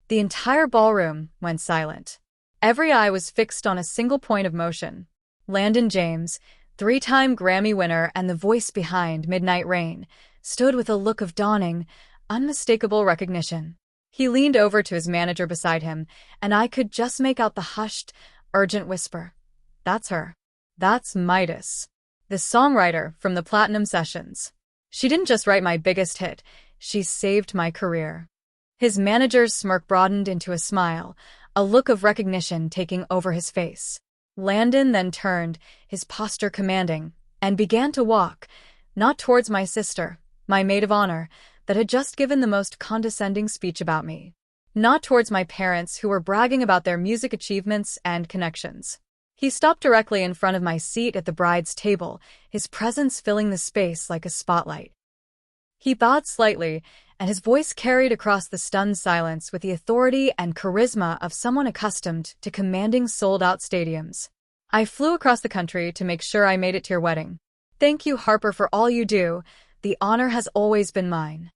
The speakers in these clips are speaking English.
The entire ballroom went silent. Every eye was fixed on a single point of motion. Landon James, three-time Grammy winner and the voice behind Midnight Rain, stood with a look of dawning, unmistakable recognition. He leaned over to his manager beside him, and I could just make out the hushed, urgent whisper. That's her. That's Midas, the songwriter from the Platinum Sessions. She didn't just write my biggest hit, she saved my career. His manager's smirk broadened into a smile, a look of recognition taking over his face. Landon then turned, his posture commanding, and began to walk, not towards my sister, my maid of honor, that had just given the most condescending speech about me. Not towards my parents who were bragging about their music achievements and connections. He stopped directly in front of my seat at the bride's table, his presence filling the space like a spotlight. He bowed slightly, and his voice carried across the stunned silence with the authority and charisma of someone accustomed to commanding sold-out stadiums. I flew across the country to make sure I made it to your wedding. Thank you, Harper, for all you do. The honor has always been mine.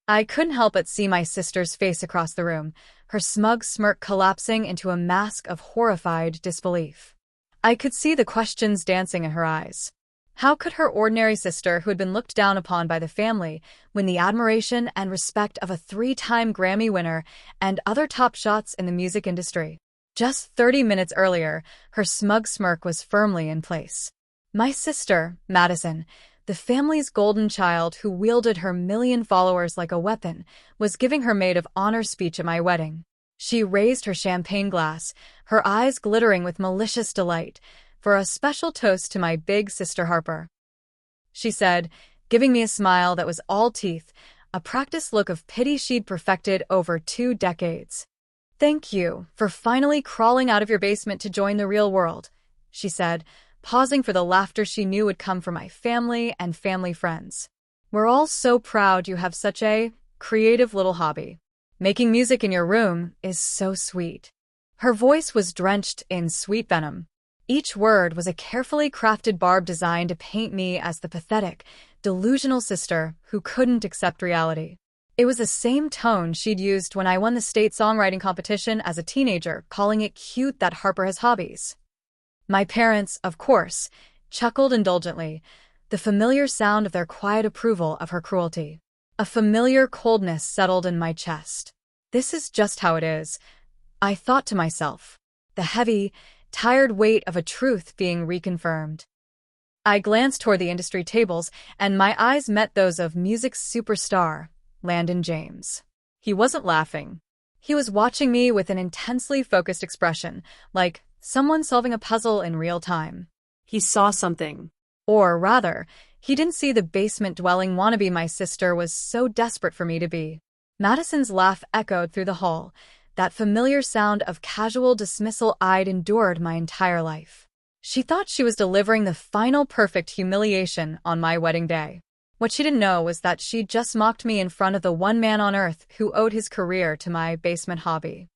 I couldn't help but see my sister's face across the room, her smug smirk collapsing into a mask of horrified disbelief. I could see the questions dancing in her eyes. How could her ordinary sister, who had been looked down upon by the family, win the admiration and respect of a three-time Grammy winner and other top shots in the music industry? Just 30 minutes earlier, her smug smirk was firmly in place. My sister, Madison, the family's golden child who wielded her million followers like a weapon, was giving her maid of honor speech at my wedding. She raised her champagne glass, her eyes glittering with malicious delight, for a special toast to my big sister Harper. She said, giving me a smile that was all teeth, a practiced look of pity she'd perfected over 2 decades. Thank you for finally crawling out of your basement to join the real world, she said, pausing for the laughter she knew would come from my family and family friends. We're all so proud you have such a creative little hobby. Making music in your room is so sweet. Her voice was drenched in sweet venom. Each word was a carefully crafted barb designed to paint me as the pathetic, delusional sister who couldn't accept reality. It was the same tone she'd used when I won the state songwriting competition as a teenager, calling it cute that Harper has hobbies. My parents, of course, chuckled indulgently, the familiar sound of their quiet approval of her cruelty. A familiar coldness settled in my chest. This is just how it is, I thought to myself, the heavy, tired weight of a truth being reconfirmed. I glanced toward the industry tables, and my eyes met those of music superstar, Landon James. He wasn't laughing. He was watching me with an intensely focused expression, like someone solving a puzzle in real time. He saw something. Or rather, he didn't see the basement-dwelling wannabe my sister was so desperate for me to be. Madison's laugh echoed through the hall, that familiar sound of casual dismissal I'd endured my entire life. She thought she was delivering the final perfect humiliation on my wedding day. What she didn't know was that she'd just mocked me in front of the one man on earth who owed his career to my basement hobby.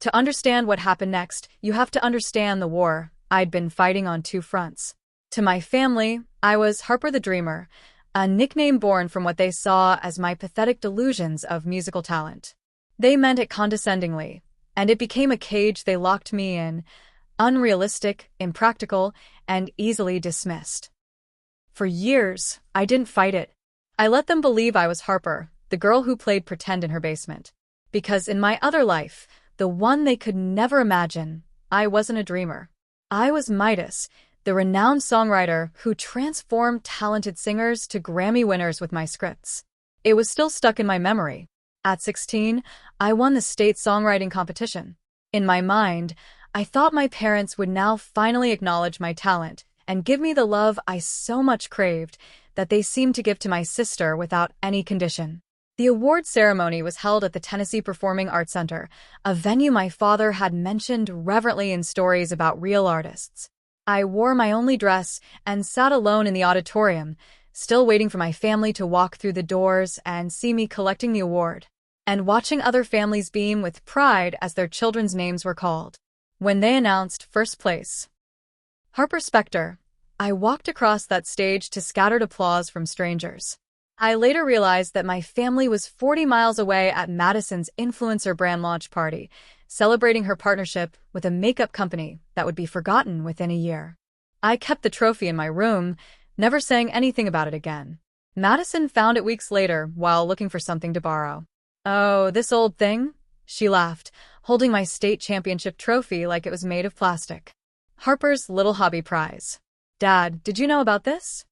To understand what happened next, you have to understand the war I'd been fighting on 2 fronts. To my family, I was Harper the Dreamer, a nickname born from what they saw as my pathetic delusions of musical talent. They meant it condescendingly, and it became a cage they locked me in, unrealistic, impractical, and easily dismissed. For years, I didn't fight it. I let them believe I was Harper, the girl who played pretend in her basement. Because in my other life, the one they could never imagine, I wasn't a dreamer. I was Midas, the renowned songwriter who transformed talented singers to Grammy winners with my scripts. It was still stuck in my memory. At 16, I won the state songwriting competition. In my mind, I thought my parents would now finally acknowledge my talent and give me the love I so much craved that they seemed to give to my sister without any condition. The award ceremony was held at the Tennessee Performing Arts Center, a venue my father had mentioned reverently in stories about real artists. I wore my only dress and sat alone in the auditorium, still waiting for my family to walk through the doors and see me collecting the award, and watching other families beam with pride as their children's names were called. When they announced first place, Harper Specter, I walked across that stage to scattered applause from strangers. I later realized that my family was 40 miles away at Madison's influencer brand launch party, celebrating her partnership with a makeup company that would be forgotten within a year. I kept the trophy in my room, never saying anything about it again. Madison found it weeks later while looking for something to borrow. "Oh, this old thing?" She laughed, holding my state championship trophy like it was made of plastic. Harper's little hobby prize. "Dad, did you know about this?"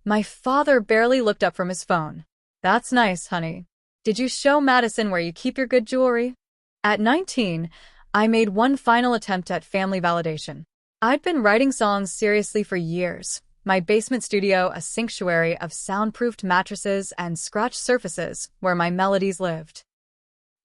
My father barely looked up from his phone. "That's nice, honey. Did you show Madison where you keep your good jewelry?" At 19, I made one final attempt at family validation. I'd been writing songs seriously for years, my basement studio a sanctuary of soundproofed mattresses and scratched surfaces where my melodies lived.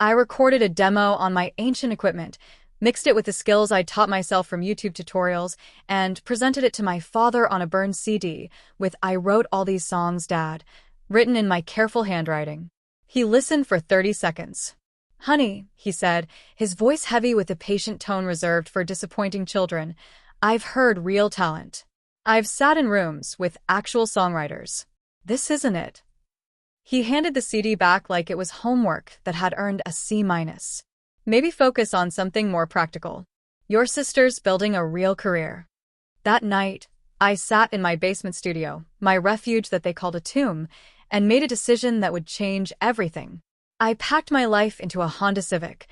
I recorded a demo on my ancient equipment, mixed it with the skills I taught myself from YouTube tutorials, and presented it to my father on a burned CD with "I wrote all these songs, Dad," written in my careful handwriting. He listened for 30 seconds. "Honey," he said, his voice heavy with the patient tone reserved for disappointing children, "I've heard real talent. I've sat in rooms with actual songwriters. This isn't it." He handed the CD back like it was homework that had earned a C-. "Maybe focus on something more practical. Your sister's building a real career." That night, I sat in my basement studio, my refuge that they called a tomb, and made a decision that would change everything. I packed my life into a Honda Civic,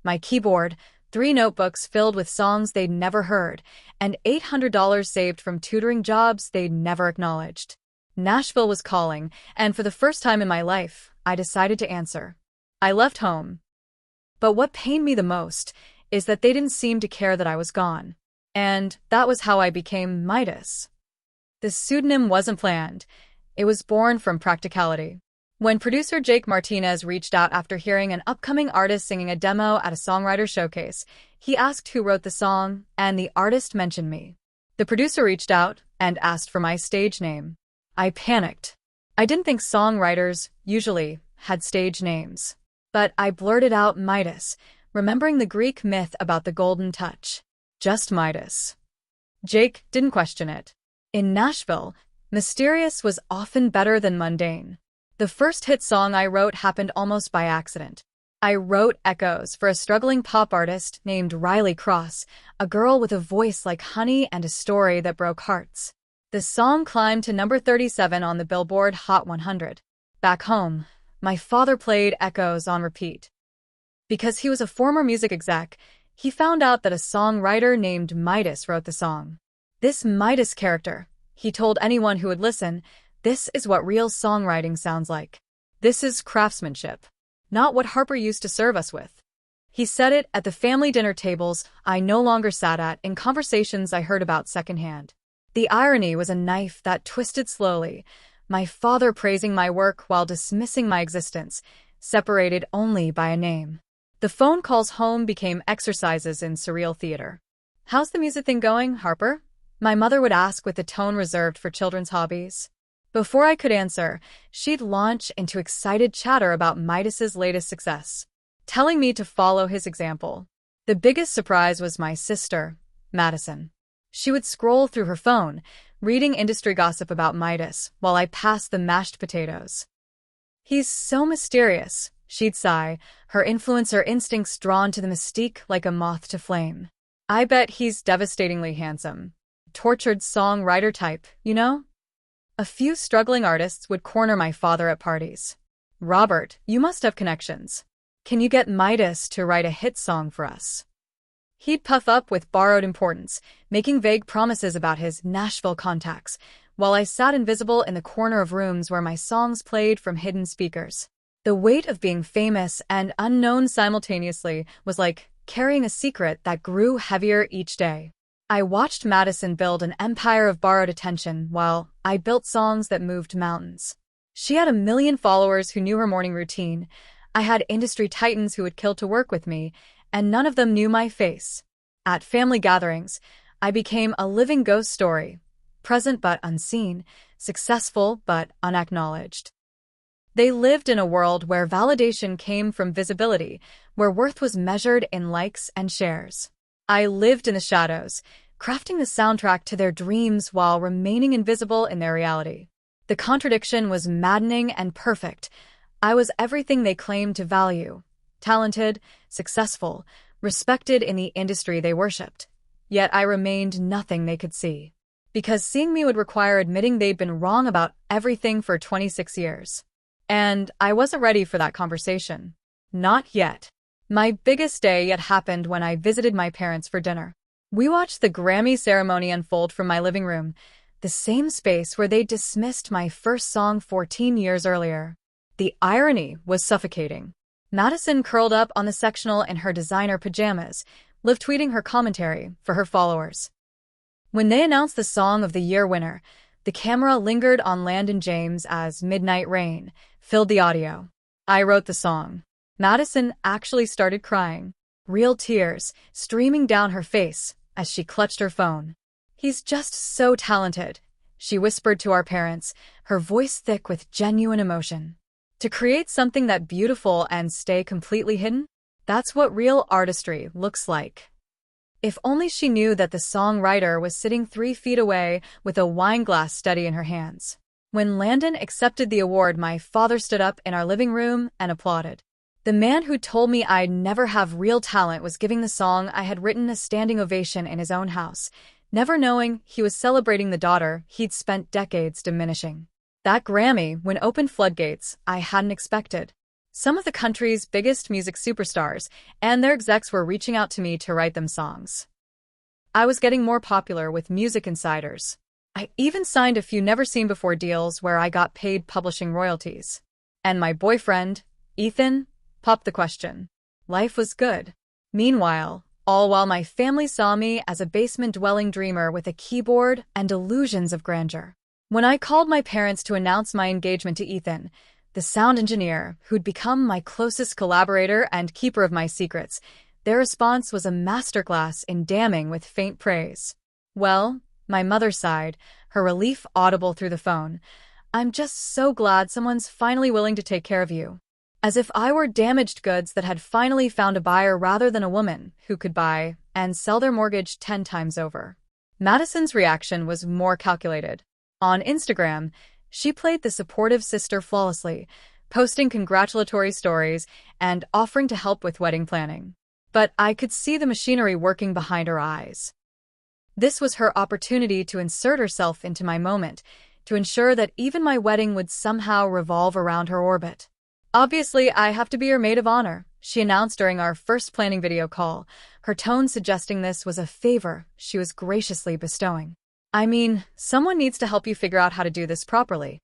my keyboard, 3 notebooks filled with songs they'd never heard, and $800 saved from tutoring jobs they'd never acknowledged. Nashville was calling, and for the first time in my life, I decided to answer. I left home. But what pained me the most is that they didn't seem to care that I was gone. And that was how I became Midas. The pseudonym wasn't planned. It was born from practicality. When producer Jake Martinez reached out after hearing an upcoming artist singing a demo at a songwriter showcase, he asked who wrote the song, and the artist mentioned me. The producer reached out and asked for my stage name. I panicked. I didn't think songwriters usually had stage names. But I blurted out Midas, remembering the Greek myth about the golden touch. Just Midas. Jake didn't question it. In Nashville, mysterious was often better than mundane. The first hit song I wrote happened almost by accident. I wrote Echoes for a struggling pop artist named Riley Cross, a girl with a voice like honey and a story that broke hearts. The song climbed to number 37 on the Billboard Hot 100. Back home, my father played Echoes on repeat. Because he was a former music exec, he found out that a songwriter named Midas wrote the song. "This Midas character," he told anyone who would listen, "this is what real songwriting sounds like. This is craftsmanship, not what Harper used to serve us with." He said it at the family dinner tables I no longer sat at in conversations I heard about secondhand. The irony was a knife that twisted slowly, my father praising my work while dismissing my existence, separated only by a name. The phone calls home became exercises in surreal theater. "How's the music thing going, Harper?" my mother would ask with the tone reserved for children's hobbies. Before I could answer, she'd launch into excited chatter about Midas's latest success, telling me to follow his example. The biggest surprise was my sister, Madison. She would scroll through her phone, reading industry gossip about Midas while I passed the mashed potatoes. "He's so mysterious," she'd sigh, her influencer instincts drawn to the mystique like a moth to flame. "I bet he's devastatingly handsome. Tortured songwriter type, you know?" A few struggling artists would corner my father at parties. "Robert, you must have connections. Can you get Midas to write a hit song for us?" He'd puff up with borrowed importance, making vague promises about his Nashville contacts, while I sat invisible in the corner of rooms where my songs played from hidden speakers. The weight of being famous and unknown simultaneously was like carrying a secret that grew heavier each day. I watched Madison build an empire of borrowed attention while I built songs that moved mountains. She had 1 million followers who knew her morning routine. I had industry titans who would kill to work with me, and none of them knew my face. At family gatherings, I became a living ghost story, present but unseen, successful but unacknowledged. They lived in a world where validation came from visibility, where worth was measured in likes and shares. I lived in the shadows, crafting the soundtrack to their dreams while remaining invisible in their reality. The contradiction was maddening and perfect. I was everything they claimed to value: talented, successful, respected in the industry they worshipped. Yet I remained nothing they could see. Because seeing me would require admitting they'd been wrong about everything for 26 years. And I wasn't ready for that conversation. Not yet. My biggest day yet happened when I visited my parents for dinner. We watched the Grammy ceremony unfold from my living room, the same space where they dismissed my first song 14 years earlier. The irony was suffocating. Madison curled up on the sectional in her designer pajamas, live-tweeting her commentary for her followers. When they announced the Song of the Year winner, the camera lingered on Landon James as Midnight Rain filled the audio. I wrote the song. Madison actually started crying, real tears streaming down her face as she clutched her phone. "He's just so talented," she whispered to our parents, her voice thick with genuine emotion. To create something that beautiful and stay completely hidden? That's what real artistry looks like. If only she knew that the songwriter was sitting 3 feet away with a wine glass steady in her hands. When Landon accepted the award, my father stood up in our living room and applauded. The man who told me I'd never have real talent was giving the song I had written a standing ovation in his own house, never knowing he was celebrating the daughter he'd spent decades diminishing. That Grammy win opened floodgates I hadn't expected. Some of the country's biggest music superstars and their execs were reaching out to me to write them songs. I was getting more popular with music insiders. I even signed a few never-seen-before deals where I got paid publishing royalties. And my boyfriend, Ethan, popped the question. Life was good. Meanwhile, all while my family saw me as a basement-dwelling dreamer with a keyboard and illusions of grandeur. When I called my parents to announce my engagement to Ethan, the sound engineer who'd become my closest collaborator and keeper of my secrets, their response was a masterclass in damning with faint praise. "Well," my mother sighed, her relief audible through the phone, "I'm just so glad someone's finally willing to take care of you." As if I were damaged goods that had finally found a buyer rather than a woman who could buy and sell their mortgage 10 times over. Madison's reaction was more calculated. On Instagram, she played the supportive sister flawlessly, posting congratulatory stories and offering to help with wedding planning. But I could see the machinery working behind her eyes. This was her opportunity to insert herself into my moment, to ensure that even my wedding would somehow revolve around her orbit. "Obviously, I have to be your maid of honor," she announced during our first planning video call, her tone suggesting this was a favor she was graciously bestowing. "I mean, someone needs to help you figure out how to do this properly."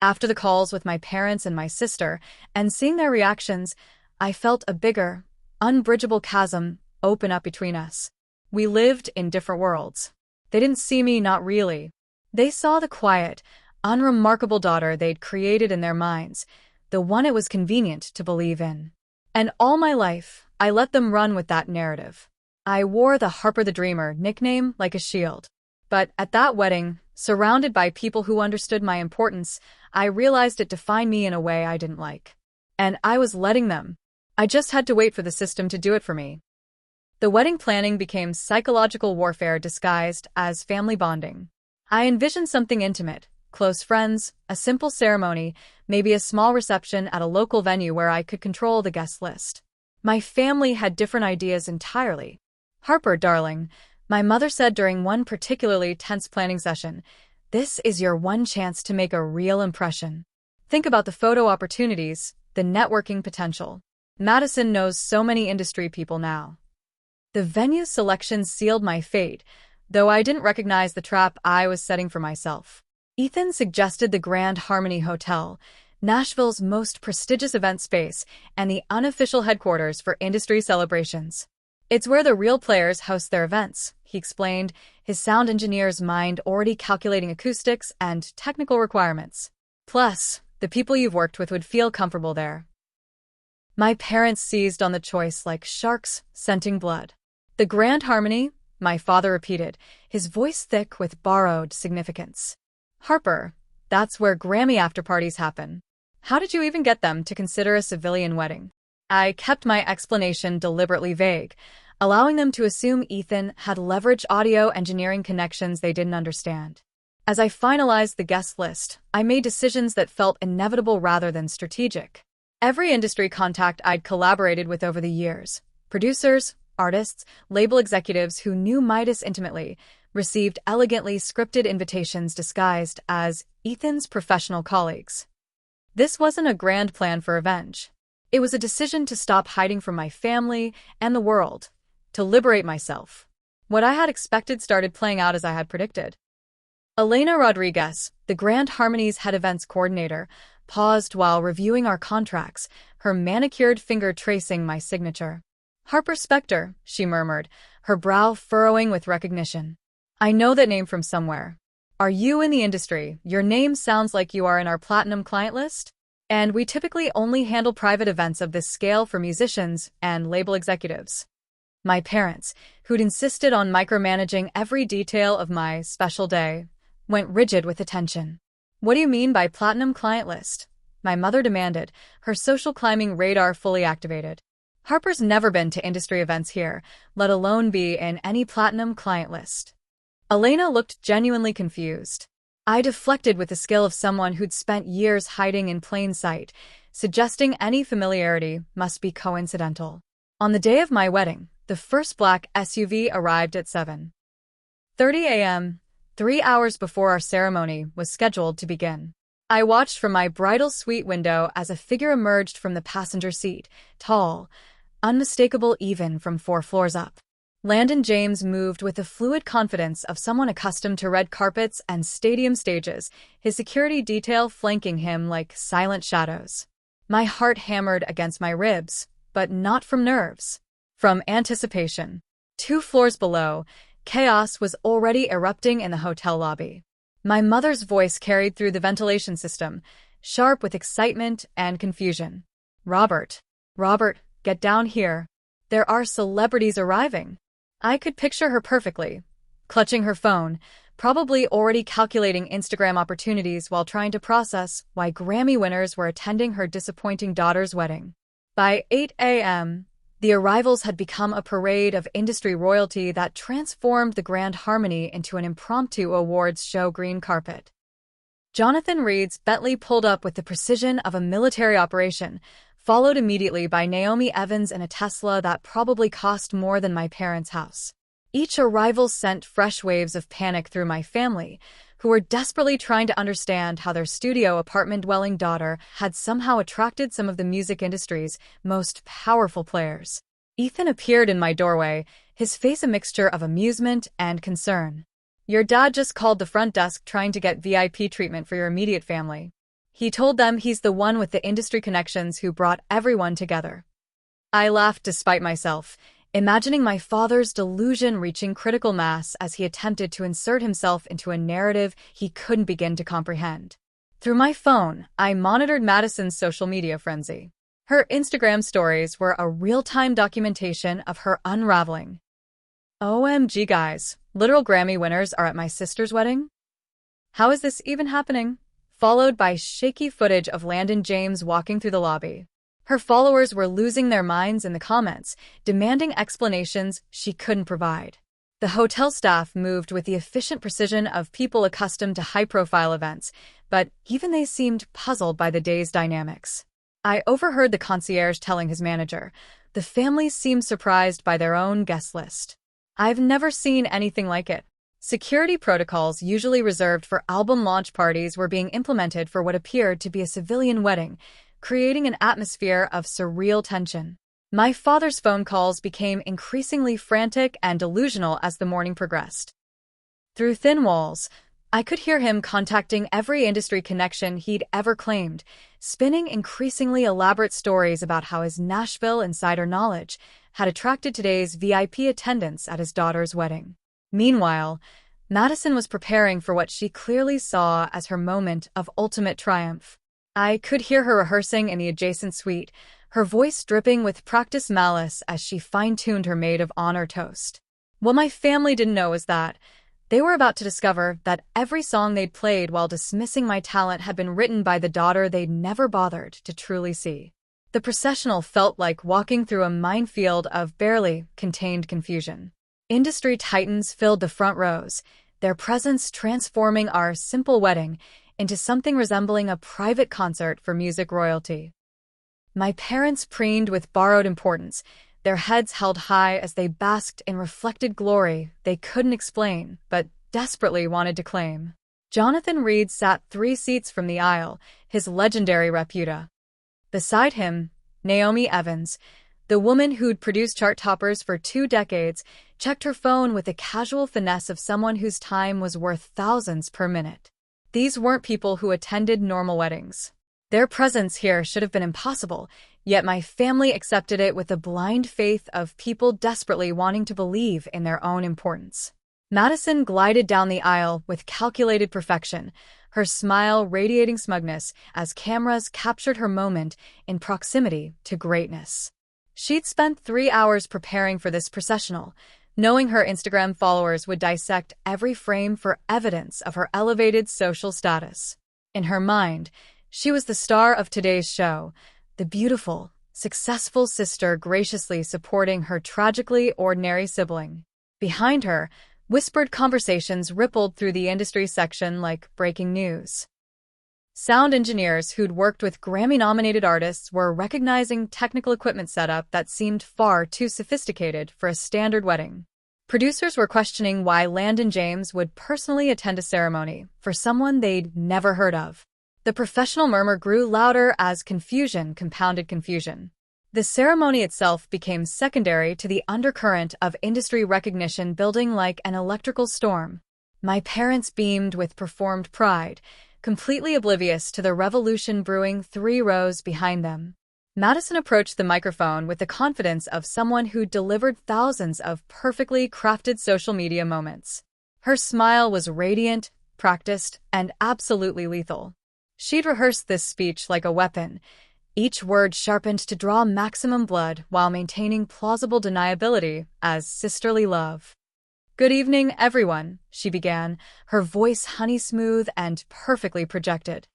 After the calls with my parents and my sister, and seeing their reactions, I felt a bigger, unbridgeable chasm open up between us. We lived in different worlds. They didn't see me, not really. They saw the quiet, unremarkable daughter they'd created in their minds, the one it was convenient to believe in. And all my life, I let them run with that narrative. I wore the Harper the Dreamer nickname like a shield. But at that wedding, surrounded by people who understood my importance, I realized it defined me in a way I didn't like. And I was letting them. I just had to wait for the system to do it for me. The wedding planning became psychological warfare disguised as family bonding. I envisioned something intimate, close friends, a simple ceremony, maybe a small reception at a local venue where I could control the guest list. My family had different ideas entirely. "Harper, darling," my mother said during one particularly tense planning session, "this is your one chance to make a real impression. Think about the photo opportunities, the networking potential. Madison knows so many industry people now." The venue selection sealed my fate, though I didn't recognize the trap I was setting for myself. Ethan suggested the Grand Harmony Hotel, Nashville's most prestigious event space and the unofficial headquarters for industry celebrations. "It's where the real players host their events," he explained, his sound engineer's mind already calculating acoustics and technical requirements. "Plus, the people you've worked with would feel comfortable there." My parents seized on the choice like sharks scenting blood. "The Grand Harmony," my father repeated, his voice thick with borrowed significance. "Harper, that's where Grammy after-parties happen. How did you even get them to consider a civilian wedding?" I kept my explanation deliberately vague, allowing them to assume Ethan had leveraged audio engineering connections they didn't understand. As I finalized the guest list, I made decisions that felt inevitable rather than strategic. Every industry contact I'd collaborated with over the years, producers, artists, label executives who knew Midas intimately, received elegantly scripted invitations disguised as Ethan's professional colleagues. This wasn't a grand plan for revenge. It was a decision to stop hiding from my family and the world, to liberate myself. What I had expected started playing out as I had predicted. Elena Rodriguez, the Grand Harmony's head events coordinator, paused while reviewing our contracts, her manicured finger tracing my signature. "Harper Specter," she murmured, her brow furrowing with recognition. "I know that name from somewhere. Are you in the industry? Your name sounds like you are in our platinum client list. And we typically only handle private events of this scale for musicians and label executives." My parents, who'd insisted on micromanaging every detail of my special day, went rigid with attention. "What do you mean by platinum client list?" my mother demanded, her social climbing radar fully activated. "Harper's never been to industry events here, let alone be in any platinum client list." Elena looked genuinely confused. I deflected with the skill of someone who'd spent years hiding in plain sight, suggesting any familiarity must be coincidental. On the day of my wedding, the first black SUV arrived at 7:30 a.m., 3 hours before our ceremony was scheduled to begin. I watched from my bridal suite window as a figure emerged from the passenger seat, tall, unmistakable even from 4 floors up. Landon James moved with the fluid confidence of someone accustomed to red carpets and stadium stages, his security detail flanking him like silent shadows. My heart hammered against my ribs, but not from nerves, from anticipation. 2 floors below, chaos was already erupting in the hotel lobby. My mother's voice carried through the ventilation system, sharp with excitement and confusion. Robert, get down here. There are celebrities arriving." I could picture her perfectly, clutching her phone, probably already calculating Instagram opportunities while trying to process why Grammy winners were attending her disappointing daughter's wedding. By 8 a.m., the arrivals had become a parade of industry royalty that transformed the Grand Harmony into an impromptu awards show green carpet. Jonathan Reed's Bentley pulled up with the precision of a military operation, followed immediately by Naomi Evans in a Tesla that probably cost more than my parents' house. Each arrival sent fresh waves of panic through my family, who were desperately trying to understand how their studio apartment-dwelling daughter had somehow attracted some of the music industry's most powerful players. Ethan appeared in my doorway, his face a mixture of amusement and concern. "Your dad just called the front desk trying to get VIP treatment for your immediate family. He told them he's the one with the industry connections who brought everyone together." I laughed despite myself, imagining my father's delusion reaching critical mass as he attempted to insert himself into a narrative he couldn't begin to comprehend. Through my phone, I monitored Madison's social media frenzy. Her Instagram stories were a real-time documentation of her unraveling. "OMG guys, literal Grammy winners are at my sister's wedding? How is this even happening?" Followed by shaky footage of Landon James walking through the lobby. Her followers were losing their minds in the comments, demanding explanations she couldn't provide. The hotel staff moved with the efficient precision of people accustomed to high-profile events, but even they seemed puzzled by the day's dynamics. I overheard the concierge telling his manager, "The family seemed surprised by their own guest list. I've never seen anything like it." Security protocols usually reserved for album launch parties were being implemented for what appeared to be a civilian wedding, creating an atmosphere of surreal tension. My father's phone calls became increasingly frantic and delusional as the morning progressed. Through thin walls, I could hear him contacting every industry connection he'd ever claimed, spinning increasingly elaborate stories about how his Nashville insider knowledge had attracted today's VIP attendance at his daughter's wedding. Meanwhile, Madison was preparing for what she clearly saw as her moment of ultimate triumph. I could hear her rehearsing in the adjacent suite, her voice dripping with practiced malice as she fine-tuned her maid of honor toast. What my family didn't know was that they were about to discover that every song they'd played while dismissing my talent had been written by the daughter they'd never bothered to truly see. The processional felt like walking through a minefield of barely contained confusion. Industry titans filled the front rows, their presence transforming our simple wedding into something resembling a private concert for music royalty. My parents preened with borrowed importance, their heads held high as they basked in reflected glory they couldn't explain, but desperately wanted to claim. Jonathan Reed sat 3 seats from the aisle, his legendary reputa. Beside him, Naomi Evans, the woman who'd produced chart toppers for 2 decades, checked her phone with the casual finesse of someone whose time was worth thousands per minute. These weren't people who attended normal weddings. Their presence here should have been impossible, yet my family accepted it with the blind faith of people desperately wanting to believe in their own importance. Madison glided down the aisle with calculated perfection, her smile radiating smugness as cameras captured her moment in proximity to greatness. She'd spent 3 hours preparing for this processional, knowing her Instagram followers would dissect every frame for evidence of her elevated social status. In her mind, she was the star of today's show, the beautiful, successful sister graciously supporting her tragically ordinary sibling. Behind her, whispered conversations rippled through the industry section like breaking news. Sound engineers who'd worked with Grammy-nominated artists were recognizing technical equipment setup that seemed far too sophisticated for a standard wedding. Producers were questioning why Landon James would personally attend a ceremony for someone they'd never heard of. The professional murmur grew louder as confusion compounded confusion. The ceremony itself became secondary to the undercurrent of industry recognition building like an electrical storm. My parents beamed with performed pride, completely oblivious to the revolution brewing 3 rows behind them. Madison approached the microphone with the confidence of someone who delivered thousands of perfectly crafted social media moments. Her smile was radiant, practiced, and absolutely lethal. She'd rehearsed this speech like a weapon, each word sharpened to draw maximum blood while maintaining plausible deniability as sisterly love. "Good evening, everyone," she began, her voice honey-smooth and perfectly projected.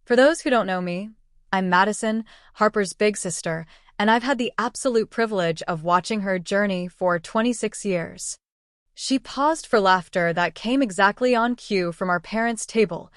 "For those who don't know me, I'm Madison, Harper's big sister, and I've had the absolute privilege of watching her journey for 26 years. She paused for laughter that came exactly on cue from our parents' table,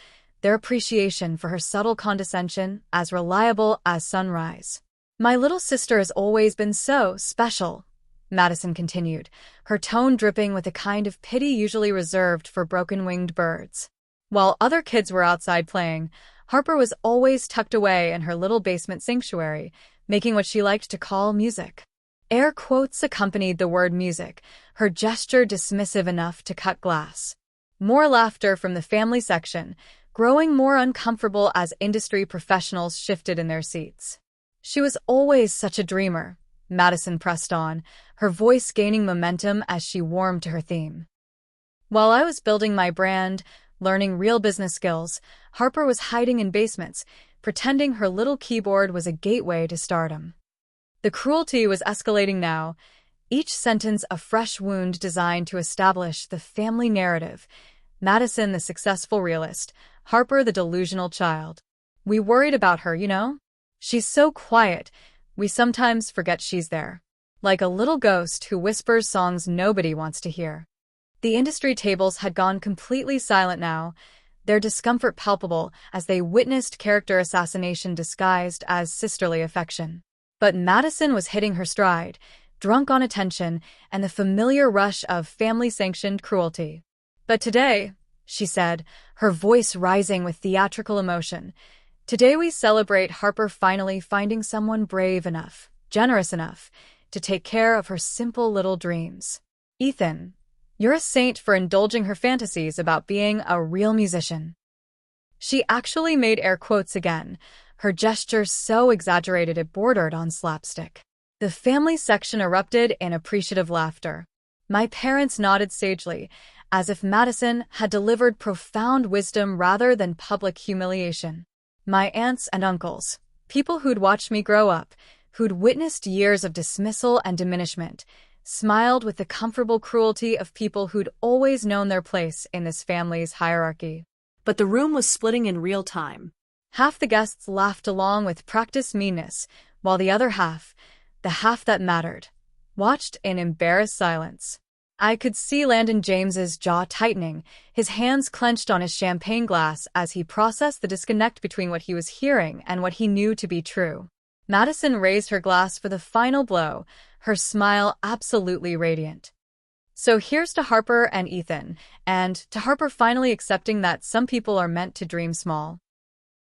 their appreciation for her subtle condescension as reliable as sunrise. "My little sister has always been so special," Madison continued, her tone dripping with a kind of pity usually reserved for broken-winged birds. While other kids were outside playing, Harper was always tucked away in her little basement sanctuary, making what she liked to call music. Air quotes accompanied the word music, her gesture dismissive enough to cut glass. More laughter from the family section, growing more uncomfortable as industry professionals shifted in their seats. "She was always such a dreamer," Madison pressed on, her voice gaining momentum as she warmed to her theme. "While I was building my brand, learning real business skills, Harper was hiding in basements, pretending her little keyboard was a gateway to stardom. The cruelty was escalating now, each sentence a fresh wound designed to establish the family narrative. Madison the successful realist, Harper the delusional child. We worried about her, you know? She's so quiet, we sometimes forget she's there. Like a little ghost who whispers songs nobody wants to hear." The industry tables had gone completely silent now, their discomfort palpable as they witnessed character assassination disguised as sisterly affection. But Madison was hitting her stride, drunk on attention and the familiar rush of family-sanctioned cruelty. "But today," she said, her voice rising with theatrical emotion, "today we celebrate Harper finally finding someone brave enough, generous enough, to take care of her simple little dreams. Ethan, you're a saint for indulging her fantasies about being a real musician." She actually made air quotes again, her gesture so exaggerated it bordered on slapstick. The family section erupted in appreciative laughter. My parents nodded sagely, as if Madison had delivered profound wisdom rather than public humiliation. My aunts and uncles, people who'd watched me grow up, who'd witnessed years of dismissal and diminishment, smiled with the comfortable cruelty of people who'd always known their place in this family's hierarchy. But the room was splitting in real time. Half the guests laughed along with practiced meanness, while the other half, the half that mattered, watched in embarrassed silence. I could see Landon James's jaw tightening, his hands clenched on his champagne glass as he processed the disconnect between what he was hearing and what he knew to be true. Madison raised her glass for the final blow, her smile absolutely radiant. So here's to Harper and Ethan, and to Harper finally accepting that some people are meant to dream small.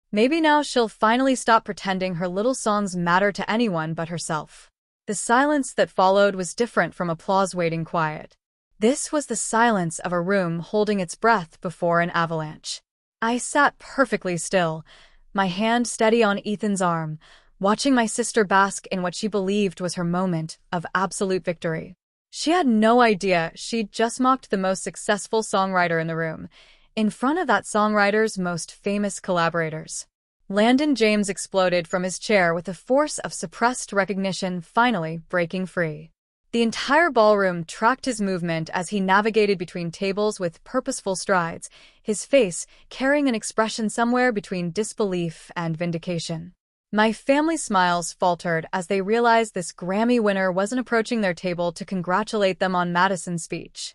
Maybe now she'll finally stop pretending her little songs matter to anyone but herself. The silence that followed was different from applause waiting quiet. This was the silence of a room holding its breath before an avalanche. I sat perfectly still, my hand steady on Ethan's arm, watching my sister bask in what she believed was her moment of absolute victory. She had no idea she'd just mocked the most successful songwriter in the room, in front of that songwriter's most famous collaborators. Landon James exploded from his chair with the force of suppressed recognition finally breaking free. The entire ballroom tracked his movement as he navigated between tables with purposeful strides, his face carrying an expression somewhere between disbelief and vindication. My family smiles faltered as they realized this Grammy winner wasn't approaching their table to congratulate them on Madison's speech.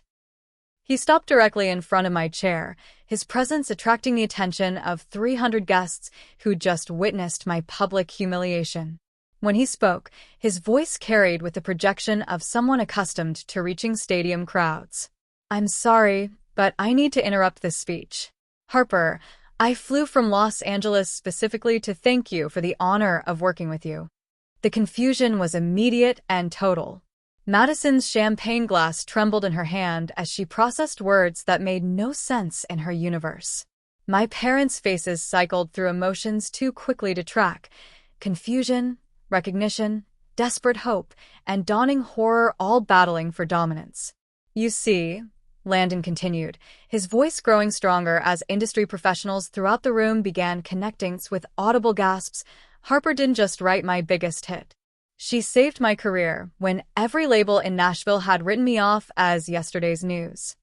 He stopped directly in front of my chair, his presence attracting the attention of 300 guests who'd just witnessed my public humiliation. When he spoke, his voice carried with the projection of someone accustomed to reaching stadium crowds. "I'm sorry, but I need to interrupt this speech. Harper, I flew from Los Angeles specifically to thank you for the honor of working with you." The confusion was immediate and total. Madison's champagne glass trembled in her hand as she processed words that made no sense in her universe. My parents' faces cycled through emotions too quickly to track: confusion, recognition, desperate hope, and dawning horror all battling for dominance. "You see," Landon continued, his voice growing stronger as industry professionals throughout the room began connecting with audible gasps, "Harper didn't just write my biggest hit. She saved my career when every label in Nashville had written me off as yesterday's news."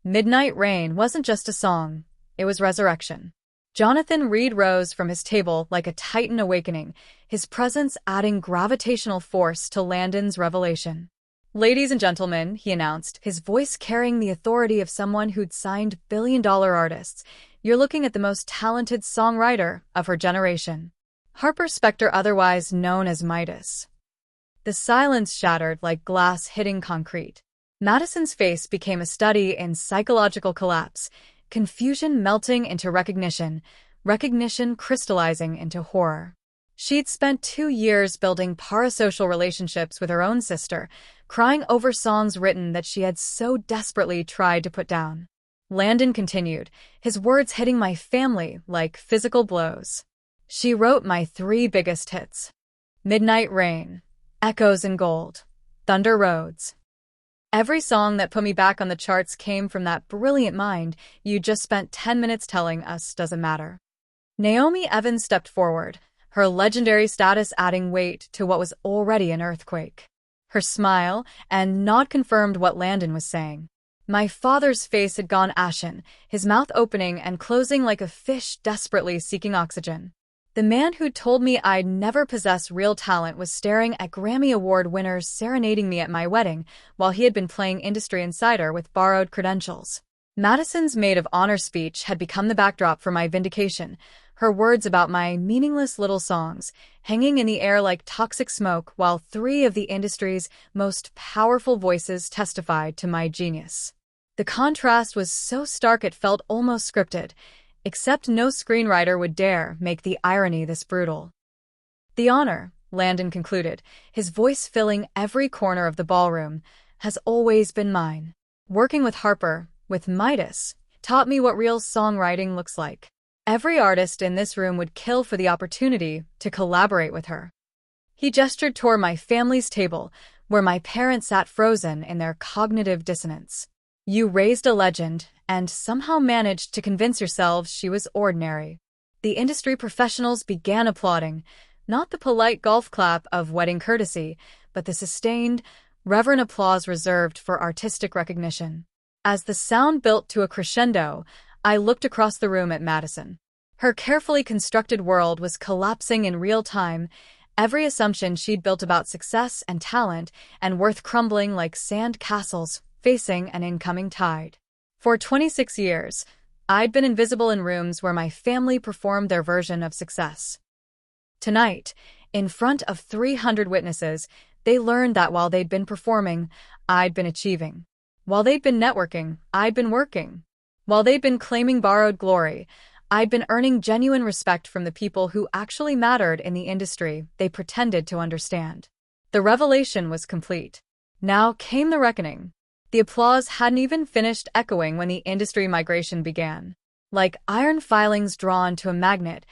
Midnight Rain wasn't just a song, it was resurrection. Jonathan Reed rose from his table like a titan awakening, his presence adding gravitational force to Landon's revelation. "Ladies and gentlemen," he announced, his voice carrying the authority of someone who'd signed billion-dollar artists, "you're looking at the most talented songwriter of her generation. Harper Specter, otherwise known as Midas." The silence shattered like glass hitting concrete. Madison's face became a study in psychological collapse, confusion melting into recognition, recognition crystallizing into horror. She'd spent 2 years building parasocial relationships with her own sister, crying over songs written that she had so desperately tried to put down. Landon continued, his words hitting my family like physical blows. "She wrote my 3 biggest hits: Midnight Rain, Echoes in Gold, Thunder Roads. Every song that put me back on the charts came from that brilliant mind you just spent 10 minutes telling us doesn't matter." Naomi Evans stepped forward, her legendary status adding weight to what was already an earthquake. Her smile and nod confirmed what Landon was saying. My father's face had gone ashen, his mouth opening and closing like a fish desperately seeking oxygen. The man who'd told me I'd never possess real talent was staring at Grammy Award winners serenading me at my wedding while he had been playing Industry Insider with borrowed credentials. Madison's maid of honor speech had become the backdrop for my vindication, her words about my meaningless little songs hanging in the air like toxic smoke while 3 of the industry's most powerful voices testified to my genius. The contrast was so stark it felt almost scripted, except no screenwriter would dare make the irony this brutal. "The honor," Landon concluded, his voice filling every corner of the ballroom, "has always been mine. Working with Harper, with Midas, taught me what real songwriting looks like. Every artist in this room would kill for the opportunity to collaborate with her." He gestured toward my family's table, where my parents sat frozen in their cognitive dissonance. "You raised a legend, and somehow managed to convince yourselves she was ordinary." The industry professionals began applauding, not the polite golf clap of wedding courtesy, but the sustained, reverent applause reserved for artistic recognition. As the sound built to a crescendo, I looked across the room at Madison. Her carefully constructed world was collapsing in real time, every assumption she'd built about success and talent and worth crumbling like sand castles, facing an incoming tide. For 26 years, I'd been invisible in rooms where my family performed their version of success. Tonight, in front of 300 witnesses, they learned that while they'd been performing, I'd been achieving. While they'd been networking, I'd been working. While they'd been claiming borrowed glory, I'd been earning genuine respect from the people who actually mattered in the industry they pretended to understand. The revelation was complete. Now came the reckoning. The applause hadn't even finished echoing when the industry migration began. Like iron filings drawn to a magnet,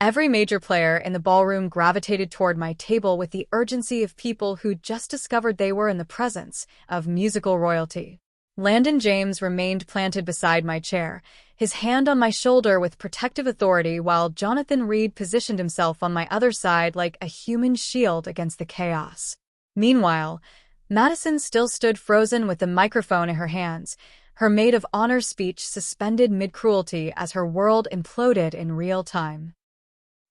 every major player in the ballroom gravitated toward my table with the urgency of people who just discovered they were in the presence of musical royalty. Landon James remained planted beside my chair, his hand on my shoulder with protective authority, while Jonathan Reed positioned himself on my other side like a human shield against the chaos. Meanwhile, Madison still stood frozen with the microphone in her hands, her maid of honor speech suspended mid-cruelty as her world imploded in real time.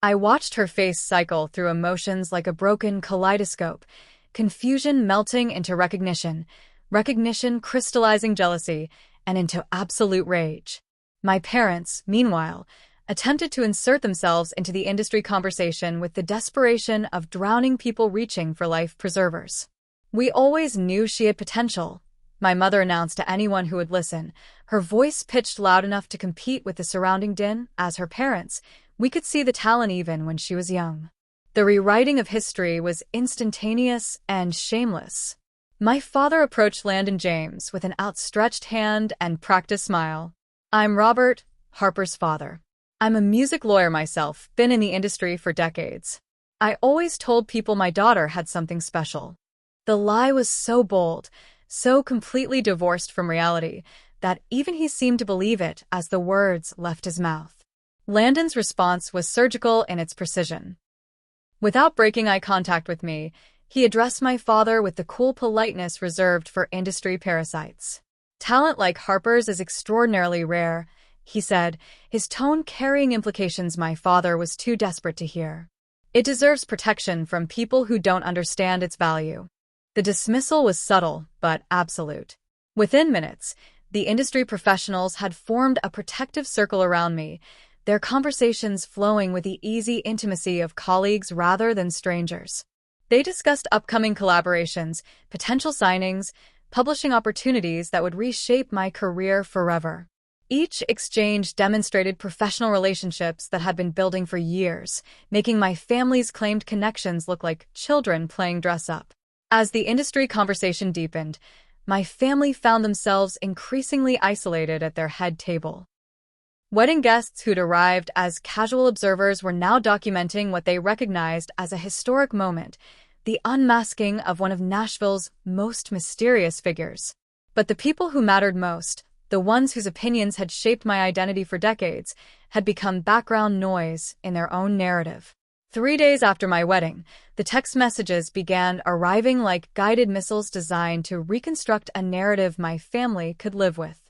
I watched her face cycle through emotions like a broken kaleidoscope, confusion melting into recognition crystallizing jealousy, and into absolute rage. My parents, meanwhile, attempted to insert themselves into the industry conversation with the desperation of drowning people reaching for life preservers. "We always knew she had potential," my mother announced to anyone who would listen, her voice pitched loud enough to compete with the surrounding din. As her parents, we could see the talent even when she was young. The rewriting of history was instantaneous and shameless. My father approached Landon James with an outstretched hand and practiced smile. "I'm Robert, Harper's father. I'm a music lawyer myself, been in the industry for decades. I always told people my daughter had something special." The lie was so bold, so completely divorced from reality, that even he seemed to believe it as the words left his mouth. Landon's response was surgical in its precision. Without breaking eye contact with me, he addressed my father with the cool politeness reserved for industry parasites. "Talent like Harper's is extraordinarily rare," he said, his tone carrying implications my father was too desperate to hear. "It deserves protection from people who don't understand its value." The dismissal was subtle, but absolute. Within minutes, the industry professionals had formed a protective circle around me, their conversations flowing with the easy intimacy of colleagues rather than strangers. They discussed upcoming collaborations, potential signings, publishing opportunities that would reshape my career forever. Each exchange demonstrated professional relationships that had been building for years, making my family's claimed connections look like children playing dress-up. As the industry conversation deepened, my family found themselves increasingly isolated at their head table. Wedding guests who'd arrived as casual observers were now documenting what they recognized as a historic moment, the unmasking of one of Nashville's most mysterious figures. But the people who mattered most, the ones whose opinions had shaped my identity for decades, had become background noise in their own narrative. 3 days after my wedding, the text messages began arriving like guided missiles designed to reconstruct a narrative my family could live with.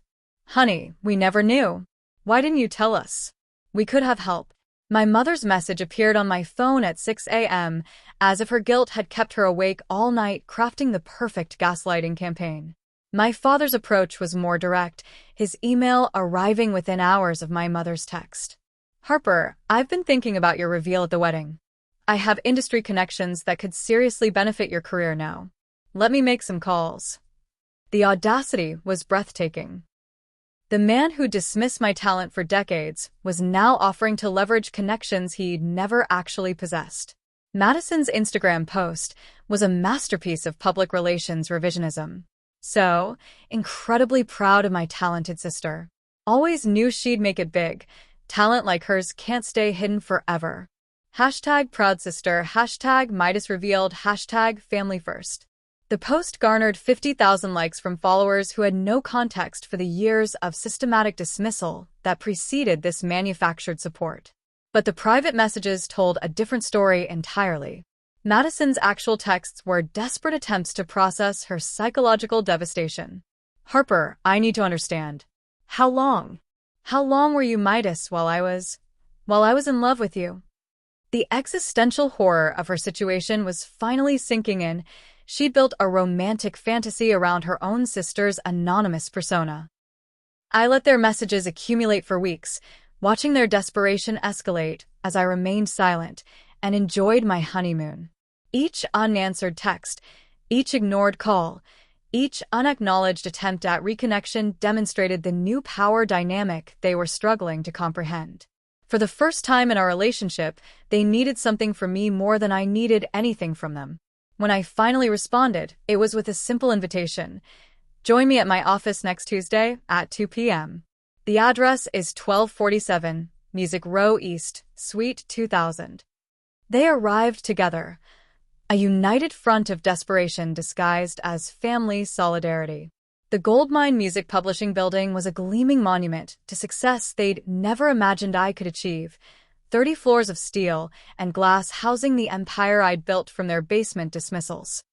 "Honey, we never knew. Why didn't you tell us? We could have helped." My mother's message appeared on my phone at 6 a.m., as if her guilt had kept her awake all night crafting the perfect gaslighting campaign. My father's approach was more direct, his email arriving within hours of my mother's text. "Harper, I've been thinking about your reveal at the wedding. I have industry connections that could seriously benefit your career now. Let me make some calls." The audacity was breathtaking. The man who dismissed my talent for decades was now offering to leverage connections he'd never actually possessed. Madison's Instagram post was a masterpiece of public relations revisionism. So, incredibly proud of my talented sister. Always knew she'd make it big. Talent like hers can't stay hidden forever. #ProudSister, #Midas revealed, #FamilyFirst. The post garnered 50,000 likes from followers who had no context for the years of systematic dismissal that preceded this manufactured support. But the private messages told a different story entirely. Madison's actual texts were desperate attempts to process her psychological devastation. "Harper, I need to understand. How long? How long were you Midas while I was in love with you?" The existential horror of her situation was finally sinking in, She'd built a romantic fantasy around her own sister's anonymous persona. I let their messages accumulate for weeks, watching their desperation escalate as I remained silent and enjoyed my honeymoon. Each unanswered text, each ignored call, each unacknowledged attempt at reconnection demonstrated the new power dynamic they were struggling to comprehend. For the first time in our relationship, they needed something from me more than I needed anything from them. When I finally responded, it was with a simple invitation. Join me at my office next Tuesday at 2 p.m. The address is 1247 Music Row East, Suite 2000. They arrived together, a united front of desperation disguised as family solidarity. The Goldmine Music Publishing Building was a gleaming monument to success they'd never imagined I could achieve. 30 floors of steel and glass housing the empire I'd built from their basement dismissals.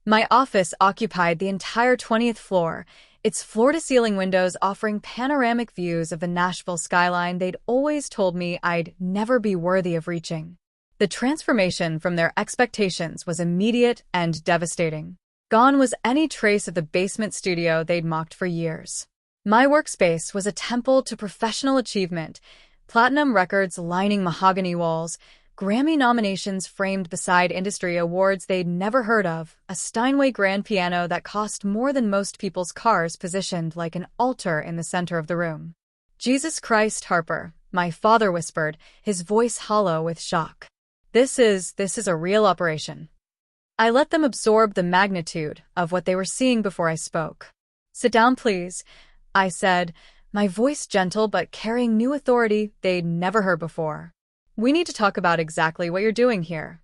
My office occupied the entire 20th floor, its floor-to-ceiling windows offering panoramic views of the Nashville skyline they'd always told me I'd never be worthy of reaching. The transformation from their expectations was immediate and devastating. Gone was any trace of the basement studio they'd mocked for years. My workspace was a temple to professional achievement, platinum records lining mahogany walls, Grammy nominations framed beside industry awards they'd never heard of, a Steinway grand piano that cost more than most people's cars positioned like an altar in the center of the room. Jesus Christ, Harper, my father whispered, his voice hollow with shock. This is a real operation. I let them absorb the magnitude of what they were seeing before I spoke. Sit down, please, I said, my voice gentle but carrying new authority they'd never heard before. We need to talk about exactly what you're doing here.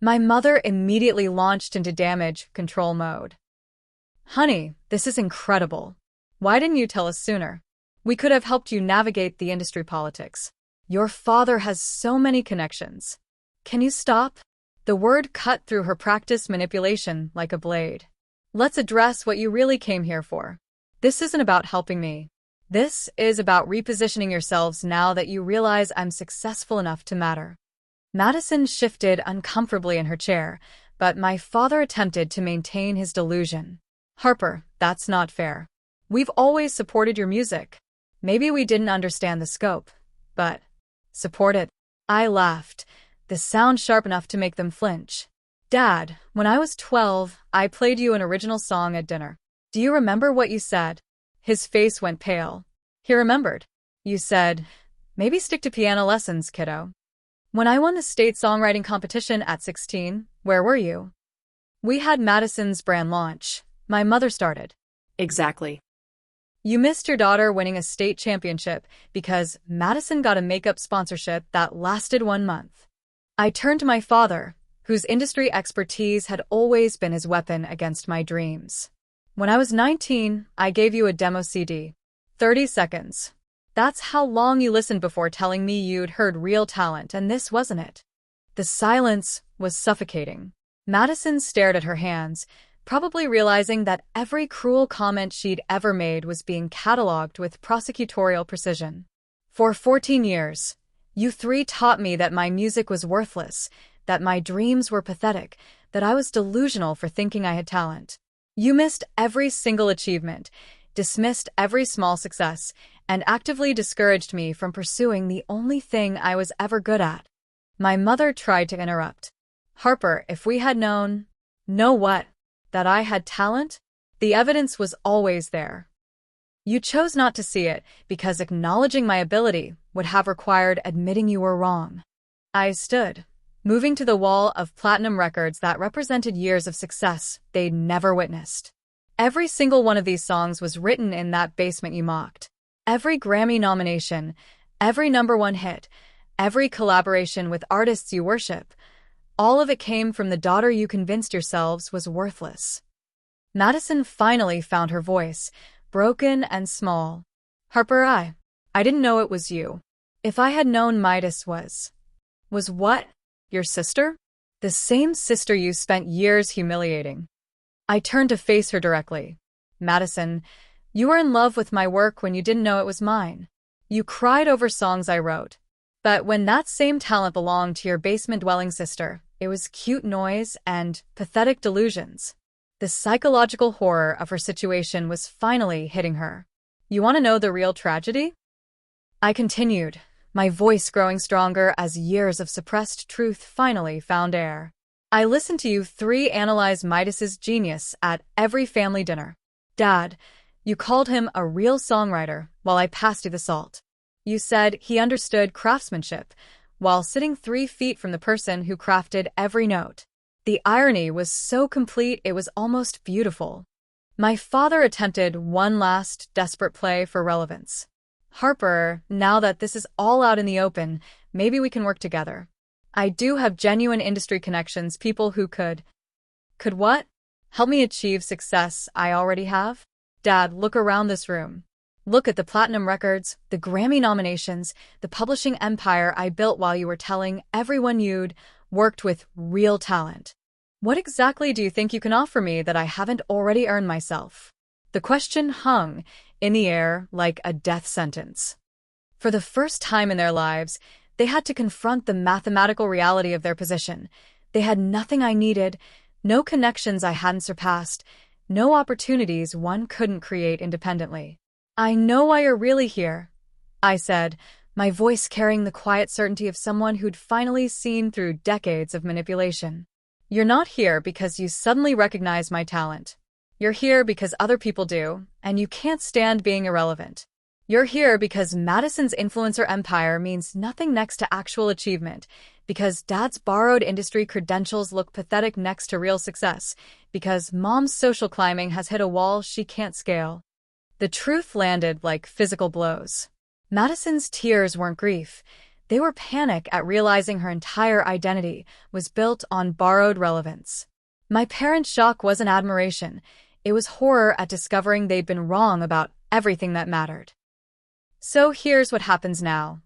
My mother immediately launched into damage control mode. Honey, this is incredible. Why didn't you tell us sooner? We could have helped you navigate the industry politics. Your father has so many connections. Can you stop? The word cut through her practiced manipulation like a blade. Let's address what you really came here for. This isn't about helping me. This is about repositioning yourselves now that you realize I'm successful enough to matter. Madison shifted uncomfortably in her chair, but my father attempted to maintain his delusion. Harper, that's not fair. We've always supported your music. Maybe we didn't understand the scope, but support it. I laughed, the sound sharp enough to make them flinch. Dad, when I was 12, I played you an original song at dinner. Do you remember what you said? His face went pale. He remembered. You said, maybe stick to piano lessons, kiddo. When I won the state songwriting competition at 16, where were you? We had Madison's brand launch. My mother started. Exactly. You missed your daughter winning a state championship because Madison got a makeup sponsorship that lasted 1 month. I turned to my father, whose industry expertise had always been his weapon against my dreams. When I was 19, I gave you a demo CD. 30 seconds. That's how long you listened before telling me you'd heard real talent, and this wasn't it. The silence was suffocating. Madison stared at her hands, probably realizing that every cruel comment she'd ever made was being cataloged with prosecutorial precision. For 14 years, you three taught me that my music was worthless, that my dreams were pathetic, that I was delusional for thinking I had talent. You missed every single achievement, dismissed every small success, and actively discouraged me from pursuing the only thing I was ever good at. My mother tried to interrupt. Harper, if we had known... Know what? That I had talent? The evidence was always there. You chose not to see it because acknowledging my ability would have required admitting you were wrong. I stood, moving to the wall of platinum records that represented years of success they'd never witnessed. Every single one of these songs was written in that basement you mocked. Every Grammy nomination, every #1 hit, every collaboration with artists you worship, all of it came from the daughter you convinced yourselves was worthless. Madison finally found her voice, broken and small. Harper, I didn't know it was you. If I had known Midas was what? Your sister? The same sister you spent years humiliating. I turned to face her directly. Madison, you were in love with my work when you didn't know it was mine. You cried over songs I wrote. But when that same talent belonged to your basement-dwelling sister, It was cute noise and pathetic delusions. The psychological horror of her situation was finally hitting her. You want to know the real tragedy? I continued, my voice growing stronger as years of suppressed truth finally found air. I listened to you three analyze Midas's genius at every family dinner. Dad, you called him a real songwriter while I passed you the salt. You said he understood craftsmanship while sitting 3 feet from the person who crafted every note. The irony was so complete it was almost beautiful. My father attempted one last desperate play for relevance. Harper, now that this is all out in the open, maybe we can work together. I do have genuine industry connections, people who could what? Help me achieve success I already have? Dad, look around this room. Look at the platinum records, the Grammy nominations, the publishing empire I built while you were telling everyone you'd worked with real talent. What exactly do you think you can offer me that I haven't already earned myself? The question hung in the air like a death sentence. For the first time in their lives, they had to confront the mathematical reality of their position. They had nothing I needed, no connections I hadn't surpassed, no opportunities one couldn't create independently. I know why you're really here, I said, my voice carrying the quiet certainty of someone who'd finally seen through decades of manipulation. You're not here because you suddenly recognize my talent. You're here because other people do, and you can't stand being irrelevant. You're here because Madison's influencer empire means nothing next to actual achievement, because Dad's borrowed industry credentials look pathetic next to real success, because Mom's social climbing has hit a wall she can't scale. The truth landed like physical blows. Madison's tears weren't grief. They were panic at realizing her entire identity was built on borrowed relevance. My parents' shock wasn't admiration. It was horror at discovering they'd been wrong about everything that mattered. So here's what happens now,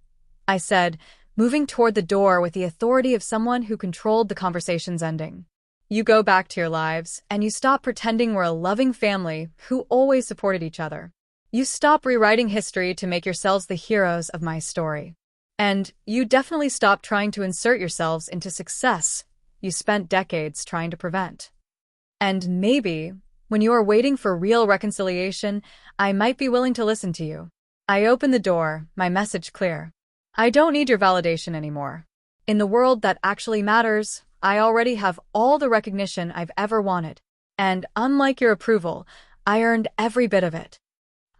I said, moving toward the door with the authority of someone who controlled the conversation's ending. You go back to your lives, and you stop pretending we're a loving family who always supported each other. You stop rewriting history to make yourselves the heroes of my story. And you definitely stop trying to insert yourselves into success you spent decades trying to prevent. And maybe, when you are waiting for real reconciliation, I might be willing to listen to you. I opened the door, my message clear. I don't need your validation anymore. In the world that actually matters, I already have all the recognition I've ever wanted. And unlike your approval, I earned every bit of it.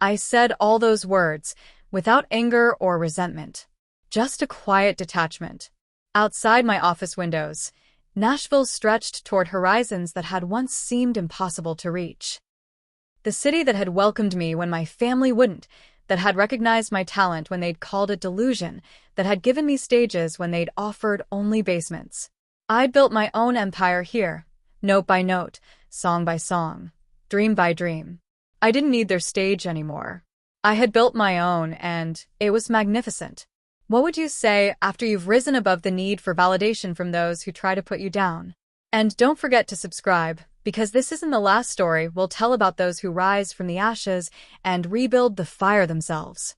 I said all those words, without anger or resentment. Just a quiet detachment. Outside my office windows, Nashville stretched toward horizons that had once seemed impossible to reach. The city that had welcomed me when my family wouldn't, that had recognized my talent when they'd called it delusion, that had given me stages when they'd offered only basements. I'd built my own empire here, note by note, song by song, dream by dream. I didn't need their stage anymore. I had built my own, and it was magnificent. What would you say after you've risen above the need for validation from those who try to put you down? And don't forget to subscribe, because this isn't the last story we'll tell about those who rise from the ashes and rebuild the fire themselves.